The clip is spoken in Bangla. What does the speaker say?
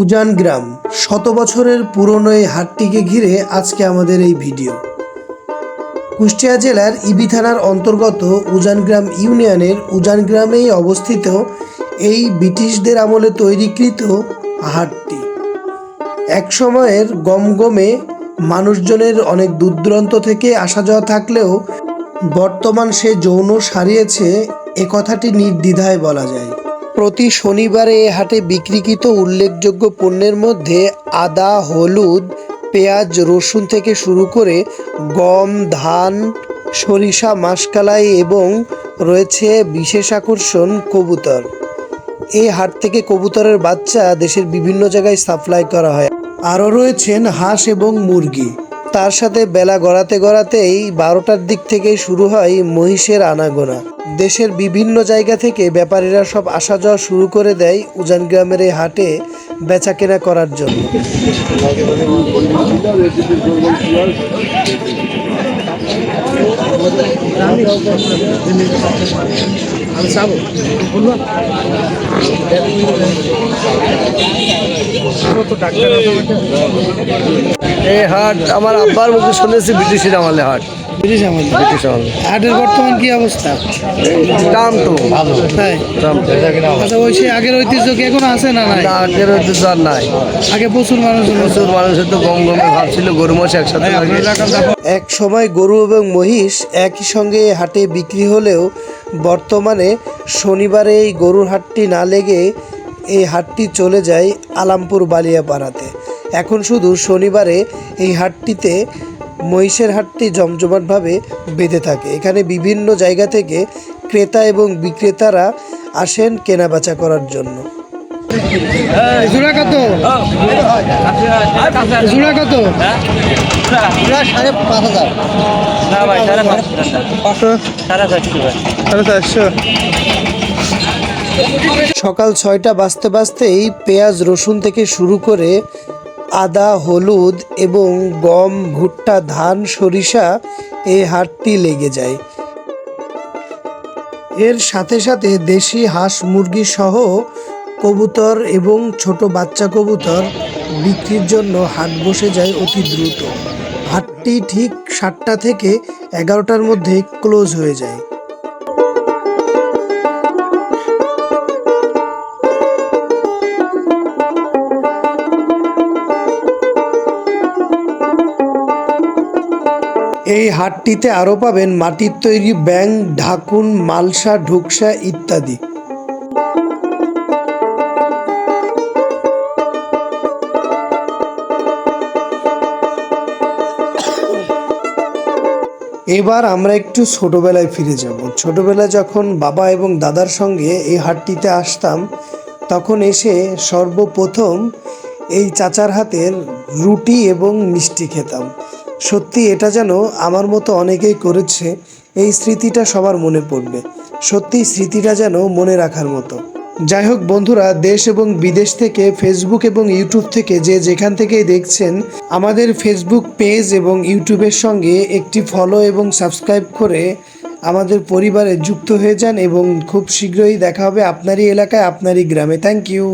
উজান গ্রাম, শত বছরের পুরনো এই হাটটিকে ঘিরে আজকে আমাদের এই ভিডিও। কুষ্টিয়া জেলার ইবি থানার অন্তর্গত উজান গ্রাম ইউনিয়নের উজান গ্রামেই অবস্থিত এই ব্রিটিশদের আমলে তৈরিকৃত হাটটি। এক সময়ের গমগমে মানুষজনের অনেক দূরদূরান্ত থেকে আসা যাওয়া থাকলেও বর্তমান সে যৌন সারিয়েছে এ কথাটি নির্দ্বিধায় বলা যায়। প্রতি শনিবারে এ হাটে বিক্রিকৃত উল্লেখযোগ্য পণ্যের মধ্যে আদা, হলুদ, পেঁয়াজ, রসুন থেকে শুরু করে গম, ধান, সরিষা, মাষকালাই এবং রয়েছে বিশেষ আকর্ষণ কবুতর। এই হাট থেকে কবুতরের বাচ্চা দেশের বিভিন্ন জায়গায় সাপ্লাই করা হয়। আরও রয়েছেন হাঁস এবং মুরগি। তার সাথে বেলা গড়াতে গড়াতেই 12টার দিক থেকে শুরু হয় মহিষের আনাগোনা। দেশের বিভিন্ন জায়গা থেকে ব্যাপারীরা সব আসা যাওয়া শুরু করে দেয় উজান গ্রামের এই হাটে বেচা কেনা করার জন্য। এই হাট আমার আব্বার মুখে শুনেছি ব্রিটিশের আমলে হাট। ব্রিটিশ আমলে হাটের বর্তমান কি অবস্থা? দাম তো ভালো, তাই? আচ্ছা, ওই সে আগের ঐতিহ্য কি এখন আছে না? নাই, আগের ঐতিহ্য আর নাই। আগে প্রচুর মানুষের তো গমগমে ভাব ছিল, গরু মহিষ একসাথে। এক সময় গরু এবং মহিষ একই সঙ্গে হাটে বিক্রি হলেও বর্তমানে শনিবারে এই গরুর হাটটি না লেগে এই হাটটি চলে যায় আলামপুর বালিয়াপাড়াতে। এখন শুধু শনিবারে এই হাটটিতে মহিষের হাটটি জমজমাটভাবে বেঁধে থাকে। এখানে বিভিন্ন জায়গা থেকে ক্রেতা এবং বিক্রেতারা আসেন কেনাবেচা করার জন্য। জোড়া কত? জোড়া কত? সকাল 6টা বাজতে বাজতেই পেঁয়াজ, রসুন থেকে শুরু করে আদা, হলুদ এবং গম, ভুট্টা, ধান, সরিষা এই হাটটি লেগে যায়। এর সাথে সাথে দেশি হাঁস, মুরগি সহ কবুতর এবং ছোট বাচ্চা কবুতর বিক্রির জন্য হাট বসে যায় অতি দ্রুত। হাটটি ঠিক 7টা থেকে 11টার মধ্যে ক্লোজ হয়ে যায়। এই হাটটিতে আরও পাবেন মাটির তৈরি ব্যাঙ, ঢাকুন, মালসা, ঢুকসা ইত্যাদি। এবার আমরা একটু ছোটবেলায় ফিরে যাব। ছোটবেলায় যখন বাবা এবং দাদার সঙ্গে এই হাটটিতে আসতাম, তখন এসে সর্বপ্রথম এই চাচার হাতের রুটি এবং মিষ্টি খেতাম। সত্যি এটা যেন আমার মতো অনেকেই করেছে, এই স্মৃতিটা সবার মনে পড়বে। সত্যি স্মৃতিটা যেন মনে রাখার মতো। যাই হোক বন্ধুরা, দেশ এবং বিদেশ থেকে, ফেসবুক এবং ইউটিউব থেকে যে যেখান থেকেই দেখছেন, আমাদের ফেসবুক পেজ এবং ইউটিউবের সঙ্গে একটি ফলো এবং সাবস্ক্রাইব করে আমাদের পরিবারে যুক্ত হয়ে যান এবং খুব শীঘ্রই দেখা হবে আপনারই এলাকায়, আপনারই গ্রামে। Thank you.